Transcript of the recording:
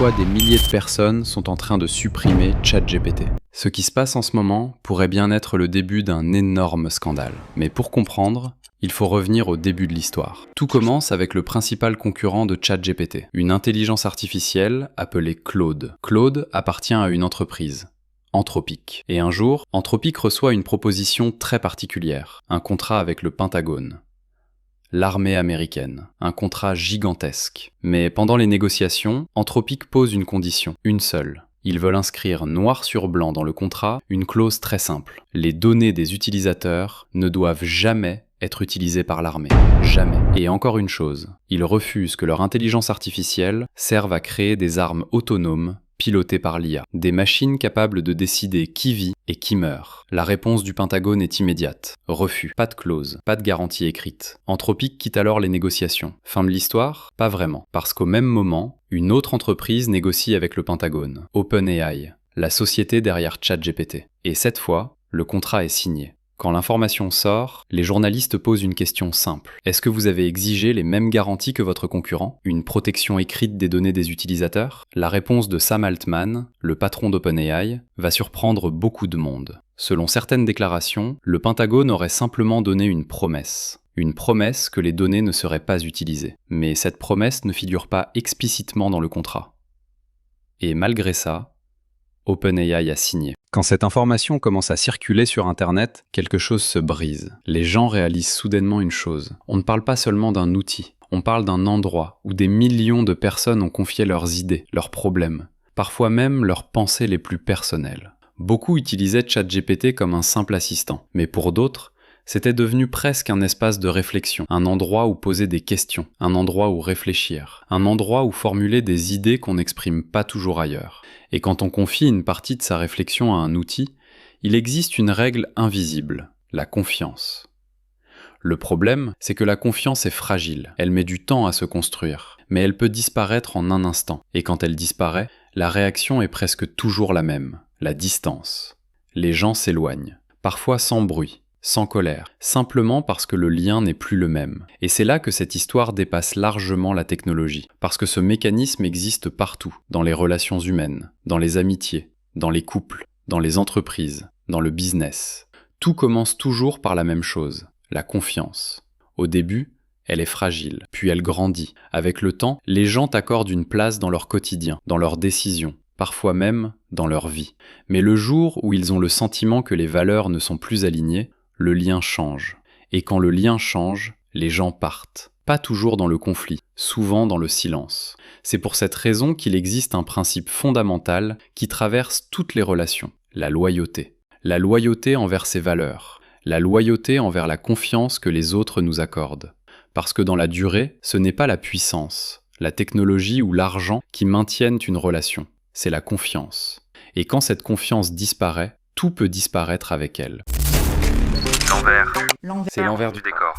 fois des milliers de personnes sont en train de supprimer ChatGPT. Ce qui se passe en ce moment pourrait bien être le début d'un énorme scandale. Mais pour comprendre, il faut revenir au début de l'histoire. Tout commence avec le principal concurrent de ChatGPT, une intelligence artificielle appelée Claude. Claude appartient à une entreprise, Anthropic. Et un jour, Anthropic reçoit une proposition très particulière, un contrat avec le Pentagone. L'armée américaine, un contrat gigantesque. Mais pendant les négociations, Anthropic pose une condition, une seule. Ils veulent inscrire noir sur blanc dans le contrat une clause très simple. Les données des utilisateurs ne doivent jamais être utilisées par l'armée. Jamais. Et encore une chose, ils refusent que leur intelligence artificielle serve à créer des armes autonomes pilotées par l'IA. Des machines capables de décider qui vit et qui meurt. La réponse du Pentagone est immédiate. Refus. Pas de clause. Pas de garantie écrite. Anthropic quitte alors les négociations. Fin de l'histoire? Pas vraiment. Parce qu'au même moment, une autre entreprise négocie avec le Pentagone. OpenAI, la société derrière ChatGPT. Et cette fois, le contrat est signé. Quand l'information sort, les journalistes posent une question simple. Est-ce que vous avez exigé les mêmes garanties que votre concurrent? Une protection écrite des données des utilisateurs? La réponse de Sam Altman, le patron d'OpenAI, va surprendre beaucoup de monde. Selon certaines déclarations, le Pentagone aurait simplement donné une promesse. Une promesse que les données ne seraient pas utilisées. Mais cette promesse ne figure pas explicitement dans le contrat. Et malgré ça, OpenAI a signé. Quand cette information commence à circuler sur Internet, quelque chose se brise. Les gens réalisent soudainement une chose. On ne parle pas seulement d'un outil, on parle d'un endroit où des millions de personnes ont confié leurs idées, leurs problèmes, parfois même leurs pensées les plus personnelles. Beaucoup utilisaient ChatGPT comme un simple assistant, mais pour d'autres, c'était devenu presque un espace de réflexion, un endroit où poser des questions, un endroit où réfléchir, un endroit où formuler des idées qu'on n'exprime pas toujours ailleurs. Et quand on confie une partie de sa réflexion à un outil, il existe une règle invisible, la confiance. Le problème, c'est que la confiance est fragile, elle met du temps à se construire, mais elle peut disparaître en un instant. Et quand elle disparaît, la réaction est presque toujours la même, la distance. Les gens s'éloignent, parfois sans bruit, sans colère, simplement parce que le lien n'est plus le même. Et c'est là que cette histoire dépasse largement la technologie, parce que ce mécanisme existe partout, dans les relations humaines, dans les amitiés, dans les couples, dans les entreprises, dans le business. Tout commence toujours par la même chose, la confiance. Au début, elle est fragile, puis elle grandit. Avec le temps, les gens t'accordent une place dans leur quotidien, dans leurs décisions, parfois même dans leur vie. Mais le jour où ils ont le sentiment que les valeurs ne sont plus alignées, le lien change. Et quand le lien change, les gens partent. Pas toujours dans le conflit, souvent dans le silence. C'est pour cette raison qu'il existe un principe fondamental qui traverse toutes les relations, la loyauté. La loyauté envers ses valeurs. La loyauté envers la confiance que les autres nous accordent. Parce que dans la durée, ce n'est pas la puissance, la technologie ou l'argent qui maintiennent une relation. C'est la confiance. Et quand cette confiance disparaît, tout peut disparaître avec elle. C'est l'envers du décor.